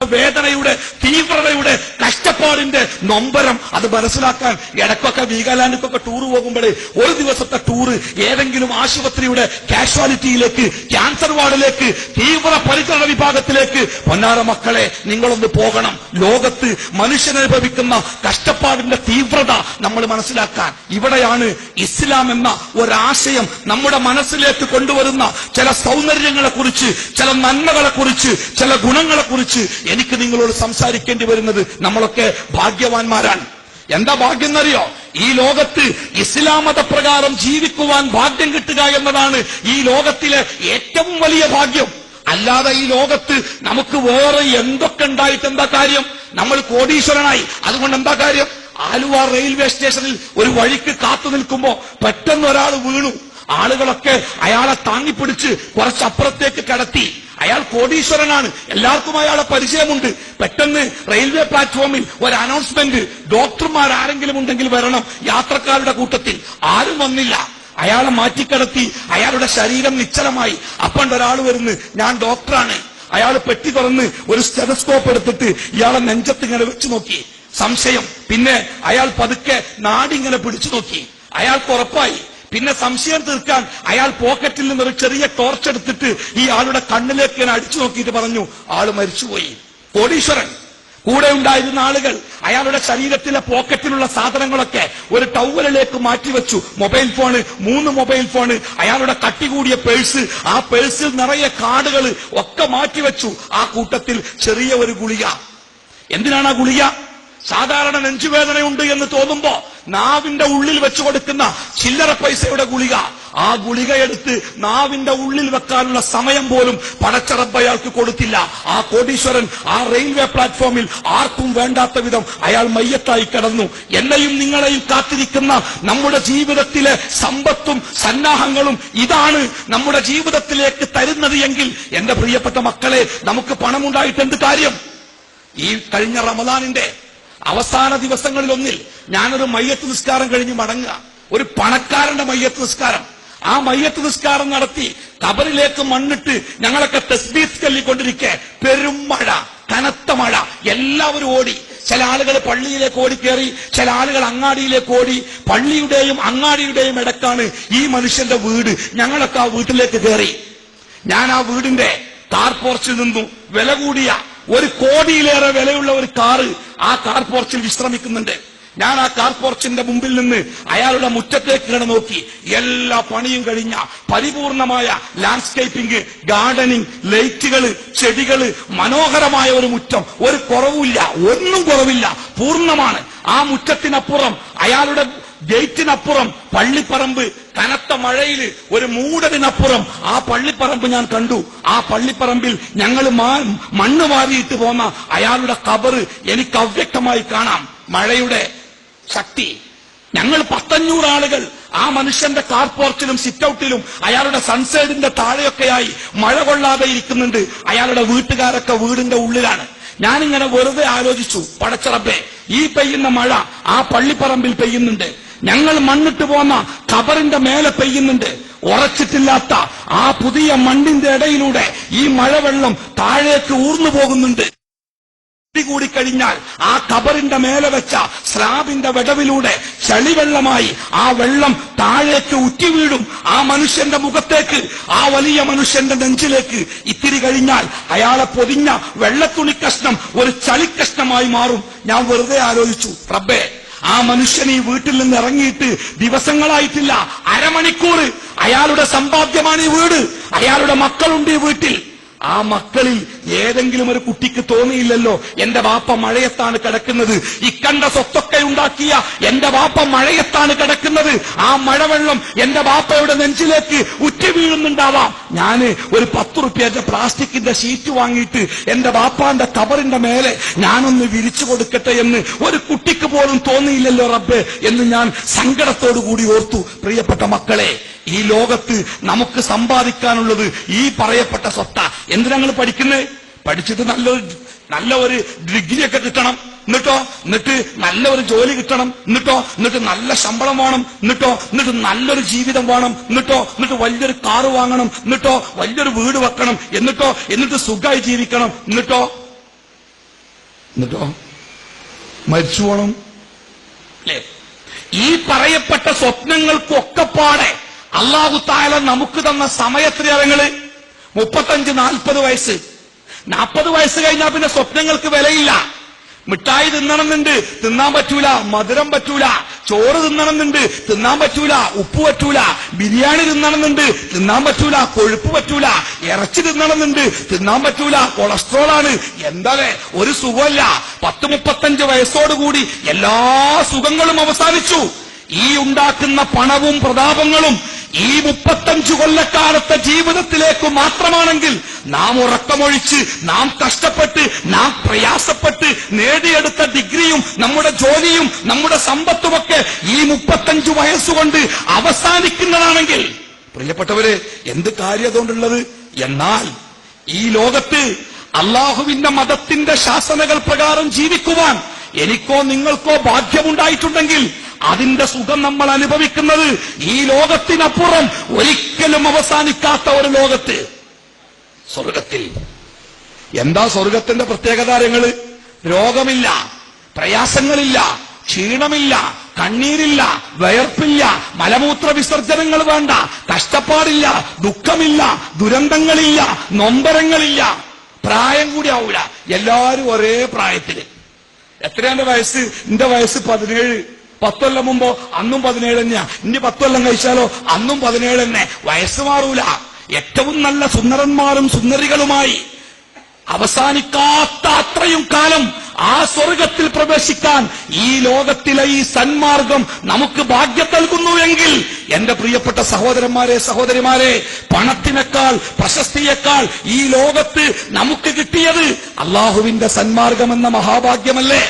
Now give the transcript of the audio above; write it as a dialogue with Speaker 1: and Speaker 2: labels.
Speaker 1: വേദനയുടെ തീവ്രതയുടെ കഷ്ടപ്പാടിന്റെ നൊമ്പരം അത് മനസ്സിലാക്കാൻ ഇടക്കൊക്കെ വീഗാലാൻഡിക്കൊക്കെ ടൂർ പോകുമ്പോഴേ ഒരു ദിവസത്തെ ടൂറ് ഏതെങ്കിലും ആശുപത്രിയുടെ കാഷ്വാലിറ്റിയിലേക്ക്, ക്യാൻസർ വാർഡിലേക്ക്, തീവ്ര പരിചരണ വിഭാഗത്തിലേക്ക് പൊന്നാര മക്കളെ നിങ്ങളൊന്ന് പോകണം. ലോകത്ത് മനുഷ്യനനുഭവിക്കുന്ന കഷ്ടപ്പാടിന്റെ തീവ്രത നമ്മൾ മനസ്സിലാക്കാൻ ഇവിടെയാണ് ഇസ്ലാം എന്ന ഒരാശയം നമ്മുടെ മനസ്സിലേക്ക് കൊണ്ടുവരുന്ന ചില സൗന്ദര്യങ്ങളെ കുറിച്ച്, ചില നന്മകളെ കുറിച്ച്, ചില ഗുണങ്ങളെ കുറിച്ച് എനിക്ക് നിങ്ങളോട് സംസാരിക്കേണ്ടി വരുന്നത്. നമ്മളൊക്കെ ഭാഗ്യവാന്മാരാണ്. എന്താ ഭാഗ്യം എന്നറിയോ? ഈ ലോകത്ത് ഇസ്ലാം മതപ്രകാരം ജീവിക്കുവാൻ ഭാഗ്യം കിട്ടുക എന്നതാണ് ഈ ലോകത്തിലെ ഏറ്റവും വലിയ ഭാഗ്യം. അല്ലാതെ ഈ ലോകത്ത് നമുക്ക് വേറെ എന്തൊക്കെ ഉണ്ടായിട്ട് എന്താ കാര്യം? നമ്മൾ കോടീശ്വരനായി, അതുകൊണ്ട് എന്താ കാര്യം? ആലുവ റെയിൽവേ സ്റ്റേഷനിൽ ഒരു വഴിക്ക് കാത്തു നിൽക്കുമ്പോ പെട്ടെന്ന് ഒരാൾ വീണു. ആളുകളൊക്കെ അയാളെ താങ്ങിപ്പിടിച്ച് കുറച്ചപ്പുറത്തേക്ക് കടത്തി. അയാൾ കോടീശ്വരനാണ്, എല്ലാവർക്കും അയാളെ പരിചയമുണ്ട്. പെട്ടെന്ന് റെയിൽവേ പ്ലാറ്റ്ഫോമിൽ ഒരു അനൗൺസ്മെന്റ്, ഡോക്ടർമാർ ആരെങ്കിലും ഉണ്ടെങ്കിൽ വരണം യാത്രക്കാരുടെ കൂട്ടത്തിൽ. ആരും വന്നില്ല. അയാളെ മാറ്റിക്കിടത്തി. അയാളുടെ ശരീരം നിശ്ചലമായി. അപ്പണ്ട് ഒരാൾ വരുന്നു, ഞാൻ ഡോക്ടറാണ്. അയാൾ പെട്ടി തുറന്ന് ഒരു സ്റ്റെതസ്കോപ്പ് എടുത്തിട്ട് ഇയാളെ നെഞ്ചത്ത് ഇങ്ങനെ വെച്ച് നോക്കി. സംശയം. പിന്നെ അയാൾ പതുക്കെ നാടിങ്ങനെ പിടിച്ചു നോക്കി. അയാൾക്ക് ഉറപ്പായി. പിന്നെ സംശയം തീർക്കാൻ അയാൾ പോക്കറ്റിൽ നിന്ന് ഒരു ചെറിയ ടോർച്ച് എടുത്തിട്ട് ഈ ആളുടെ കണ്ണിലേക്ക് ഇങ്ങനെ അടിച്ചു നോക്കിയിട്ട് പറഞ്ഞു, ആള് മരിച്ചുപോയി. കോടീശ്വരൻ. കൂടെ ഉണ്ടായിരുന്ന ആളുകൾ അയാളുടെ ശരീരത്തിലെ പോക്കറ്റിലുള്ള സാധനങ്ങളൊക്കെ ഒരു ടവലിലേക്ക് മാറ്റിവെച്ചു. മൊബൈൽ ഫോണ്, 3 മൊബൈൽ ഫോണ്, അയാളുടെ കട്ടി കൂടിയ പേഴ്സ്, ആ പേഴ്സിൽ നിറയെ കാർഡുകൾ ഒക്കെ മാറ്റിവെച്ചു. ആ കൂട്ടത്തിൽ ചെറിയ ഒരു ഗുളിക. എന്തിനാണ് ആ ഗുളിക? സാധാരണ നെഞ്ചുവേദനയുണ്ട് എന്ന് തോന്നുമ്പോ നാവിന്റെ ഉള്ളിൽ വെച്ചു കൊടുക്കുന്ന ചില്ലറ പൈസയുടെ ഗുളിക. ആ ഗുളിക എടുത്ത് നാവിന്റെ ഉള്ളിൽ വെക്കാനുള്ള സമയം പോലും പടച്ചറബ് അയാൾക്ക് കൊടുത്തില്ല. ആ കോടീശ്വരൻ ആ റെയിൽവേ പ്ലാറ്റ്ഫോമിൽ ആർക്കും വേണ്ടാത്ത വിധം അയാൾ മയ്യത്തായി കിടന്നു. എന്നെയും നിങ്ങളെയും കാത്തിരിക്കുന്ന നമ്മുടെ ജീവിതത്തിലെ സമ്പത്തും സന്നാഹങ്ങളും ഇതാണ് നമ്മുടെ ജീവിതത്തിലേക്ക് തരുന്നത് എങ്കിൽ എന്റെ പ്രിയപ്പെട്ട മക്കളെ, നമുക്ക് പണമുണ്ടായിട്ട് എന്ത് കാര്യം? ഈ കഴിഞ്ഞ റമദാനിന്റെ അവസാന ദിവസങ്ങളിലൊന്നിൽ ഞാനൊരു മയ്യത്ത് നിസ്കാരം കഴിഞ്ഞ് മടങ്ങുക. ഒരു പണക്കാരന്റെ മയ്യത്ത് നിസ്കാരം. ആ മയ്യത്ത് നിസ്കാരം നടത്തി ഖബറിലേക്ക് മണ്ണിട്ട് ഞങ്ങളൊക്കെ തസ്ബീഹ് ചൊല്ലിക്കൊണ്ടിരിക്കെ പെരുമഴ, കനത്ത മഴ. എല്ലാവരും ഓടി. ചില ആളുകൾ പള്ളിയിലേക്ക് ഓടിക്കേറി, ചില ആളുകൾ അങ്ങാടിയിലേക്ക് ഓടി. പള്ളിയുടെയും അങ്ങാടിയുടെയും ഇടക്കാണ് ഈ മനുഷ്യന്റെ വീട്. ഞങ്ങളൊക്കെ ആ വീട്ടിലേക്ക് കയറി. ഞാൻ ആ വീടിന്റെ കാർ പോർച്ചിൽ നിന്നു. വില കൂടിയ 1 കോടിയിലേറെ വിലയുള്ള ഒരു കാറ് ആ കാർ പോർച്ചിൽ വിശ്രമിക്കുന്നുണ്ട്. ഞാൻ ആ കാർ പോർച്ചിന്റെ മുമ്പിൽ നിന്ന് അയാളുടെ മുറ്റത്തേക്ക് ഇങ്ങനെ നോക്കി. എല്ലാ പണിയും കഴിഞ്ഞ പരിപൂർണമായ ലാൻഡ്സ്കേപ്പിംഗ്, ഗാർഡനിങ്, ലൈറ്റുകള്, ചെടികള്, മനോഹരമായ ഒരു മുറ്റം. ഒരു കുറവില്ല, ഒന്നും കുറവില്ല, പൂർണ്ണമാണ്. ആ മുറ്റത്തിനപ്പുറം, അയാളുടെ ഗേറ്റിനപ്പുറം പള്ളിപ്പറമ്പ്. കനത്ത മഴയിൽ ഒരു മൂടലിനപ്പുറം ആ പള്ളിപ്പറമ്പ് ഞാൻ കണ്ടു. ആ പള്ളിപ്പറമ്പിൽ ഞങ്ങൾ മണ്ണ് വാരിയിട്ട് പോന്ന അയാളുടെ ഖബറ് എനിക്ക് അവ്യക്തമായി കാണാം. മഴയുടെ ശക്തി. ഞങ്ങൾ 100-500 ആളുകൾ ആ മനുഷ്യന്റെ കാർ പോർച്ചിലും സിറ്റൌട്ടിലും അയാളുടെ സൺസൈഡിന്റെ താഴെയൊക്കെയായി മഴ കൊള്ളാതെ ഇരിക്കുന്നുണ്ട്. അയാളുടെ വീട്ടുകാരൊക്കെ വീടിന്റെ ഉള്ളിലാണ്. ഞാനിങ്ങനെ വെറുതെ ആലോചിച്ചു, പടച്ചറബേ, ഈ പെയ്യുന്ന മഴ ആ പള്ളിപ്പറമ്പിൽ പെയ്യുന്നുണ്ട്. ഞങ്ങൾ മണ്ണിട്ട് പോന്ന ഖബറിന്റെ മേലെ പെയ്യുന്നുണ്ട്. ഉറച്ചിട്ടില്ലാത്ത ആ പുതിയ മണ്ണിന്റെ ഇടയിലൂടെ ഈ മഴവെള്ളം താഴേക്ക് ഊർന്നു പോകുന്നുണ്ട്. കൂടിക്കഴിഞ്ഞാൽ ആ ഖബറിന്റെ മേലെ വെച്ച സ്ലാബിന്റെ വിടവിലൂടെ ചളിവെള്ളമായി ആ വെള്ളം താഴേക്ക് ഉറ്റി വീഴും. ആ മനുഷ്യന്റെ മുഖത്തേക്ക്, ആ വലിയ മനുഷ്യന്റെ നെഞ്ചിലേക്ക്. ഇത്തിരി കഴിഞ്ഞാൽ അയാളെ പൊതിഞ്ഞ വെള്ളത്തുണി കഷ്ണം ഒരു ചളിക്കഷ്ണമായി മാറും. ഞാൻ വെറുതെ ആലോചിച്ചു, റബ്ബേ, ആ മനുഷ്യൻ ഈ വീട്ടിൽ നിന്ന് ഇറങ്ങിയിട്ട് ദിവസങ്ങളായിട്ടില്ല, അരമണിക്കൂർ. അയാളുടെ സമ്പാദ്യമാണ് ഈ വീട്. അയാളുടെ മക്കളുണ്ട് ഈ വീട്ടിൽ. ആ മക്കളിൽ ഏതെങ്കിലും ഒരു കുട്ടിക്ക് തോന്നിയില്ലല്ലോ, എന്റെ വാപ്പ മഴയത്താണ് കിടക്കുന്നത്. ഇക്കണ്ട സ്വത്തൊക്കെ ഉണ്ടാക്കിയ എന്റെ വാപ്പ മഴയത്താണ് കിടക്കുന്നത്. ആ മഴവെള്ളം എന്റെ വാപ്പയുടെ നെഞ്ചിലേക്ക് ഉറ്റി വീഴുന്നുണ്ടാവാം. ഞാന് ഒരു 10 റുപ്യന്റെ പ്ലാസ്റ്റിക്കിന്റെ ഷീറ്റ് വാങ്ങിയിട്ട് എന്റെ വാപ്പാന്റെ ഖബറിന്റെ മേലെ ഞാനൊന്ന് വിരിച്ചു കൊടുക്കട്ടെ എന്ന് ഒരു കുട്ടിക്ക് പോലും തോന്നിയില്ലല്ലോ റബ്ബേ എന്ന് ഞാൻ സങ്കടത്തോടു കൂടി ഓർത്തു. പ്രിയപ്പെട്ട മക്കളെ, ഈ ലോകത്ത് നമുക്ക് സമ്പാദിക്കാനുള്ളത് ഈ പറയപ്പെട്ട സ്വത്ത. എന്തിനാണ് പഠിക്കുന്നത്? പഠിച്ചിട്ട് നല്ല ഒരു ഡിഗ്രി ഒക്കെ കിട്ടണം. എന്നിട്ട് നല്ല ഒരു ജോലി കിട്ടണം. എന്നിട്ട് നല്ല ശമ്പളം വേണം. എന്നിട്ട് നല്ലൊരു ജീവിതം വേണം. എന്നിട്ട് വലിയൊരു കാറ് വാങ്ങണം. വലിയൊരു വീട് വെക്കണം. എന്നിട്ട് സുഖമായി ജീവിക്കണം. എന്നിട്ടോ മരിച്ചു പോണം അല്ലേ? ഈ പറയപ്പെട്ട സ്വപ്നങ്ങൾക്കൊക്കെപ്പാടെ അല്ലാഹു തആല നമുക്ക് തന്ന സമയത്രയങ്ങള് 35-40 വയസ്സ്. 40 വയസ്സ് കഴിഞ്ഞാൽ പിന്നെ സ്വപ്നങ്ങൾക്ക് വിലയില്ല. മിഠായി തിന്നണമെന്നുണ്ട്, തിന്നാൻ പറ്റൂല. മധുരം പറ്റൂല. ചോറ് തിന്നണമെന്നുണ്ട്, തിന്നാൻ പറ്റൂല. ഉപ്പ് പറ്റൂല. ബിരിയാണി തിന്നണമെന്നുണ്ട്, തിന്നാൻ പറ്റൂല. കൊഴുപ്പ് പറ്റൂല. ഇറച്ചി തിന്നണമെന്നുണ്ട്, തിന്നാൻ പറ്റൂല. കൊളസ്ട്രോൾ ആണ്. എന്താലേ ഒരു സുഖമല്ല. 30-35 വയസ്സോടുകൂടി എല്ലാ സുഖങ്ങളും അവസാനിച്ചു. ഈ ഉണ്ടാക്കുന്ന പണവും പ്രതാപങ്ങളും ഈ 35 കൊല്ലക്കാലത്തെ ജീവിതത്തിലേക്ക് മാത്രമാണെങ്കിൽ നാം ഉറക്കമൊഴിച്ച്, നാം കഷ്ടപ്പെട്ട്, നാം പ്രയാസപ്പെട്ട് നേടിയെടുത്ത ഡിഗ്രിയും നമ്മുടെ ജോലിയും നമ്മുടെ സമ്പത്തുമൊക്കെ ഈ 35 വയസ്സുകൊണ്ട് അവസാനിക്കുന്നതാണെങ്കിൽ പ്രിയപ്പെട്ടവരെ എന്ത് കാര്യം അതുകൊണ്ടുള്ളത്? എന്നാൽ ഈ ലോകത്ത് അള്ളാഹുവിന്റെ മതത്തിന്റെ ശാസനകൾ പ്രകാരം ജീവിക്കുവാൻ എനിക്കോ നിങ്ങൾക്കോ ഭാഗ്യമുണ്ടായിട്ടുണ്ടെങ്കിൽ അതിന്റെ സുഖം നമ്മൾ അനുഭവിക്കുന്നത് ഈ ലോകത്തിനപ്പുറം ഒരിക്കലും അവസാനിക്കാത്ത ഒരു ലോകത്ത്, സ്വർഗത്തിൽ. എന്താ സ്വർഗത്തിന്റെ പ്രത്യേകതാരങ്ങള്? രോഗമില്ല, പ്രയാസങ്ങളില്ല, ക്ഷീണമില്ല, കണ്ണീരില്ല, വയർപ്പില്ല, മലമൂത്ര വിസർജനങ്ങൾ വേണ്ട, കഷ്ടപ്പാടില്ല, ദുഃഖമില്ല, ദുരന്തങ്ങളില്ല, നൊമ്പരങ്ങളില്ല. പ്രായം കൂടി ആവൂല, എല്ലാരും ഒരേ പ്രായത്തില്. എത്രയാന്റെ വയസ്സ്? എന്റെ വയസ്സ് 17. 10 കൊല്ലം മുമ്പോ അന്നും 17 തന്നെയാ. ഇനി 10 കൊല്ലം കഴിച്ചാലോ അന്നും 17 തന്നെ. വയസ്സ് മാറൂല. ഏറ്റവും നല്ല സുന്ദരന്മാരും സുന്ദരികളുമായി അവസാനിക്കാത്ത അത്രയും കാലം ആ സ്വർഗത്തിൽ പ്രവേശിക്കാൻ ഈ ലോകത്തിലെ ഈ സന്മാർഗം നമുക്ക് ഭാഗ്യം നൽകുന്നുവെങ്കിൽ എന്റെ പ്രിയപ്പെട്ട സഹോദരന്മാരെ, സഹോദരിമാരെ, പണത്തിനേക്കാൾ പ്രശസ്തിയേക്കാൾ ഈ ലോകത്ത് നമുക്ക് കിട്ടിയത് അള്ളാഹുവിന്റെ സന്മാർഗം എന്ന മഹാഭാഗ്യമല്ലേ?